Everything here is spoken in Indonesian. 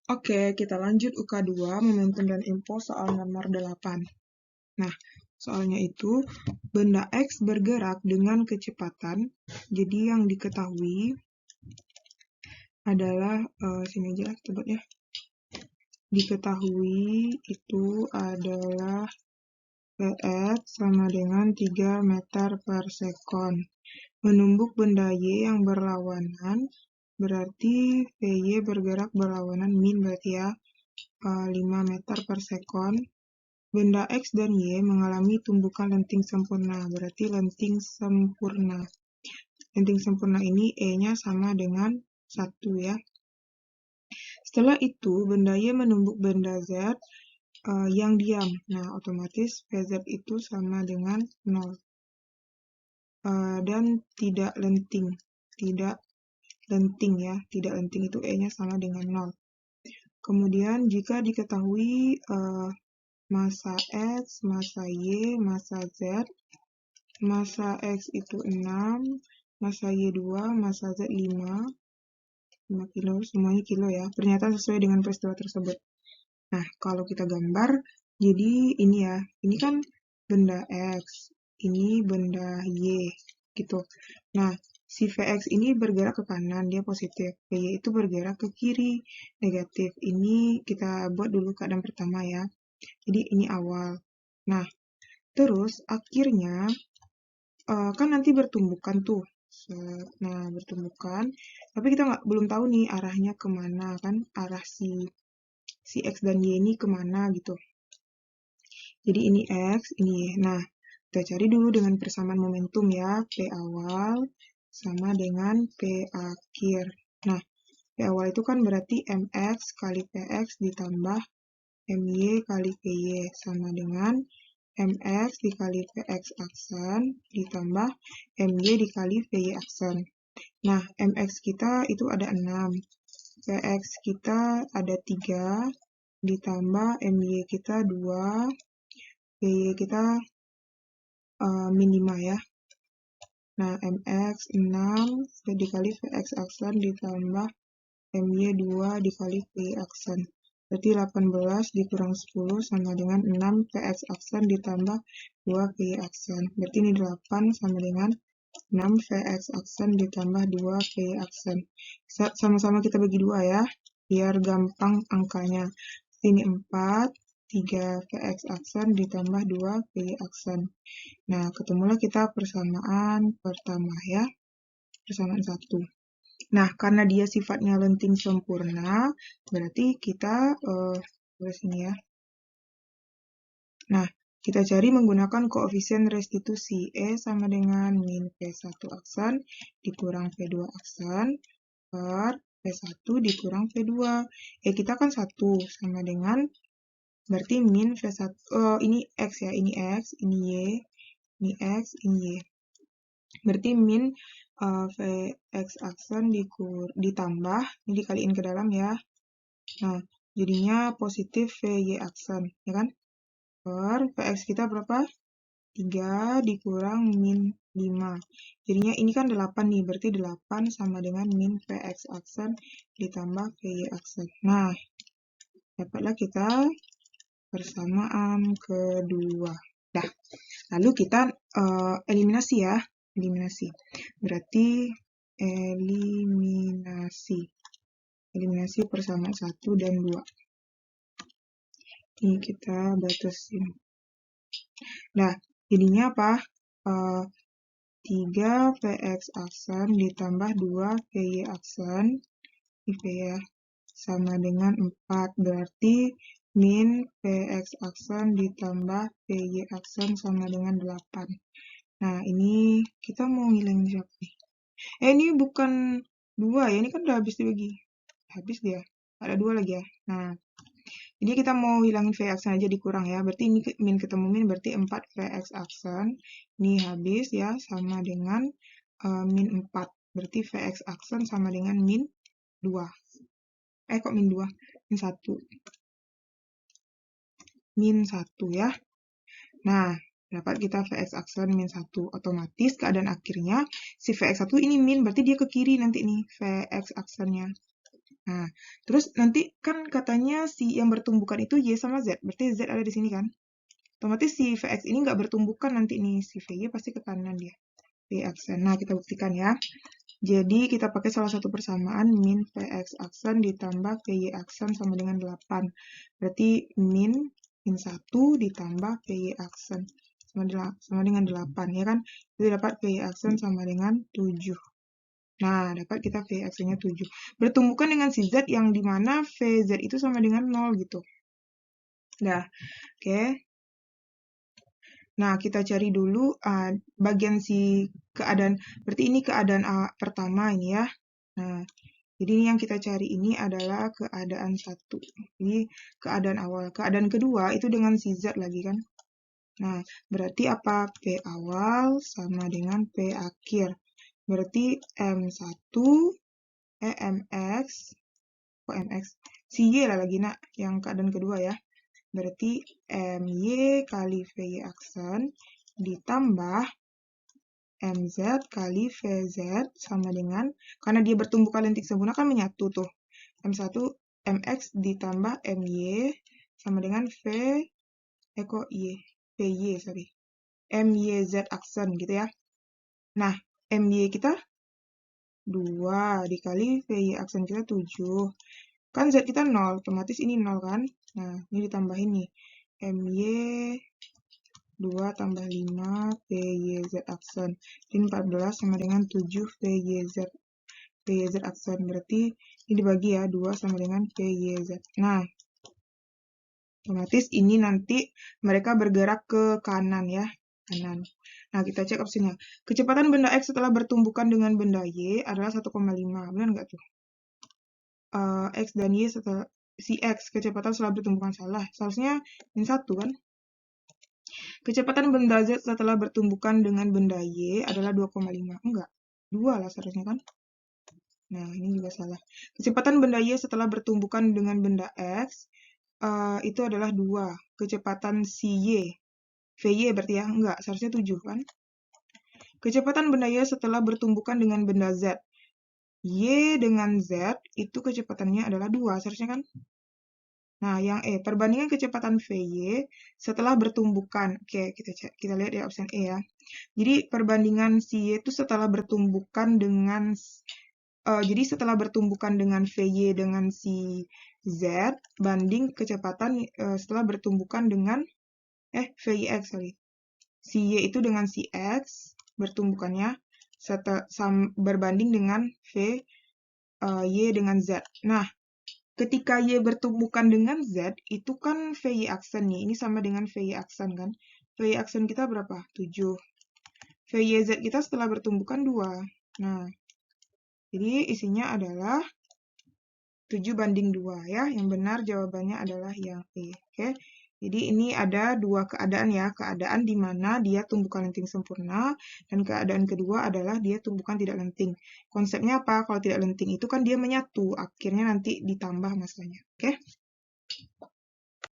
Oke, kita lanjut UK2, momentum dan impuls soal nomor 8. Nah, soalnya itu, benda X bergerak dengan kecepatan, jadi yang diketahui adalah, sini aja kita buat ya. Diketahui itu adalah Vx sama dengan 3 meter per sekon. Menumbuk benda Y yang berlawanan, berarti Vy bergerak berlawanan min berarti ya, 5 meter per sekon. Benda X dan Y mengalami tumbukan lenting sempurna, berarti lenting sempurna. Lenting sempurna ini E-nya sama dengan 1 ya. Setelah itu, benda Y menumbuk benda Z yang diam. Nah, otomatis Vz itu sama dengan 0. Dan tidak lenting. Tidak lenting ya. Tidak lenting itu E-nya sama dengan 0. Kemudian, jika diketahui massa X, massa Y, massa Z, massa X itu 6, massa Y 2, massa Z 5 kilo, semuanya kilo ya. Pernyataan sesuai dengan peristiwa tersebut. Nah, kalau kita gambar, jadi ini ya, ini kan benda X, ini benda Y, gitu. Nah, si Vx ini bergerak ke kanan, dia positif. Vy itu bergerak ke kiri, negatif. Ini kita buat dulu keadaan pertama ya. Jadi ini awal. Nah, terus akhirnya kan nanti bertumbukan tuh. Nah, bertumbukan. Tapi kita belum tahu nih arahnya kemana kan, arah si X dan Y ini kemana gitu. Jadi ini X, ini Y. Nah, kita cari dulu dengan persamaan momentum ya. P awal sama dengan P akhir. Nah, P awal itu kan berarti MX kali PX ditambah MY kali PY sama dengan MX dikali PX aksen ditambah MY dikali PY aksen. Nah, MX kita itu ada 6. PX kita ada 3 ditambah MY kita 2, PY kita min 5 ya. Nah, MX 6 dikali VX aksen ditambah MY 2 dikali PY aksen. Berarti 18 dikurang 10 sama dengan 6 PX aksen ditambah 2 PY aksen. Berarti ini 8 sama dengan 6 VX aksen ditambah 2 PY aksen. Sama-sama kita bagi 2 ya, biar gampang angkanya. Ini 4, 3 VX aksen ditambah 2 PY aksen. Nah, ketemulah kita persamaan pertama ya, persamaan 1. Nah, karena dia sifatnya lenting sempurna, berarti kita sini ya. Nah, kita cari menggunakan koefisien restitusi. E sama dengan min P1 aksen dikurang P2 aksen per P1 dikurang P2. E kita kan 1 sama dengan, berarti min V1, ini X ya, ini X, ini Y, ini X, ini Y. Berarti min Vx aksen ditambah, ini dikaliin ke dalam ya. Nah, jadinya positif Vy aksen, ya kan? Per Vx kita berapa? 3 dikurang min 5. Jadinya ini kan 8 nih, berarti 8 sama dengan min Vx aksen ditambah Vy aksen. Nah, dapatlah kita persamaan kedua. Dah, lalu kita eliminasi ya. Eliminasi. Berarti eliminasi persamaan 1 dan 2. Ini kita batasin. Nah, jadinya apa? 3 Vx aksen ditambah 2 Vy aksen. Ini V ya. Sama dengan 4. Berarti min Vx aksen ditambah Vy aksen sama dengan 8. Nah, ini kita mau ngilangin siapa nih? Ini bukan 2 ya, ini kan udah habis dibagi. Habis dia. Ada 2 lagi ya. Nah, jadi kita mau hilangin V aksen aja dikurang ya. Berarti ini min ketemu min berarti 4 Vx aksen. Ini habis ya, sama dengan min 4. Berarti Vx aksen sama dengan min 2. Kok min 2? Min 1. Min 1 ya. Nah, dapat kita Vx aksen min 1. Otomatis keadaan akhirnya si Vx1 ini min, berarti dia ke kiri nanti nih Vx aksennya. Nah, terus nanti kan katanya si yang bertumbukan itu Y sama Z. Berarti Z ada di sini kan? Otomatis si Vx ini nggak bertumbukan nanti nih. Si Vy pasti ke kanan dia. V aksen. Nah, kita buktikan ya. Jadi kita pakai salah satu persamaan min Vx aksen ditambah Vy aksen sama dengan 8. Berarti min 1 ditambah Vy aksen sama dengan 8 ya kan? Jadi dapat Vy aksen sama dengan 7. Nah, dapat kita V aksennya 7. Bertumbukan dengan si Z yang dimana VZ itu sama dengan 0 gitu. Nah, oke. Nah, kita cari dulu bagian si keadaan. Berarti ini keadaan pertama ini ya. Nah, jadi ini yang kita cari ini adalah keadaan 1. Ini keadaan awal. Keadaan kedua itu dengan si Z lagi kan. Nah, berarti apa? P awal sama dengan P akhir. Berarti M1, MX, MX, si Y lah lagi nak, yang keadaan kedua ya. Berarti MY kali VY aksen ditambah MZ kali VZ sama dengan, karena dia bertumbuh kali lentik sempurna kan menyatu tuh. M1, MX ditambah MY sama dengan VY, sorry. MYZ aksen gitu ya. Nah, MY kita 2 dikali VY aksen kita 7. Kan Z kita 0, otomatis ini 0 kan? Nah, ini ditambahin nih. MY 2 tambah 5 VYZ aksen. Ini 14 sama dengan 7 VYZ aksen. Berarti ini dibagi ya, 2 sama dengan VYZ. Nah, otomatis ini nanti mereka bergerak ke kanan ya. Kanan. Nah, kita cek opsinya. Kecepatan benda X setelah bertumbukan dengan benda Y adalah 1,5. Benar nggak tuh? X dan Y setelah si X kecepatan setelah bertumbukan salah. Seharusnya min 1 kan? Kecepatan benda Z setelah bertumbukan dengan benda Y adalah 2,5. Enggak. 2 lah seharusnya kan? Nah, ini juga salah. Kecepatan benda Y setelah bertumbukan dengan benda X itu adalah 2. Kecepatan si Y. VY berarti ya? Enggak, seharusnya 7 kan? Kecepatan benda Y setelah bertumbukan dengan benda Z. Y dengan Z itu kecepatannya adalah 2, seharusnya kan? Nah, yang E, perbandingan kecepatan VY setelah bertumbukan. Oke, kita lihat ya opsi E ya. Jadi, perbandingan si Y itu setelah bertumbukan dengan jadi setelah bertumbukan dengan VY dengan si Z banding kecepatan setelah bertumbukan dengan VYX sorry. Si Y itu dengan si X bertumbukannya berbanding dengan Y dengan Z. Nah, ketika Y bertumbukan dengan Z, itu kan VY aksen nih. Ini sama dengan VY aksen kan. VY aksen kita berapa? 7. VYZ kita setelah bertumbukan 2. Nah, jadi isinya adalah 7 banding 2 ya. Yang benar jawabannya adalah yang E. Oke. Jadi ini ada 2 keadaan ya. Keadaan di mana dia tumbukan lenting sempurna dan keadaan kedua adalah dia tumbukan tidak lenting. Konsepnya apa? Kalau tidak lenting itu kan dia menyatu. Akhirnya nanti ditambah masanya. Oke.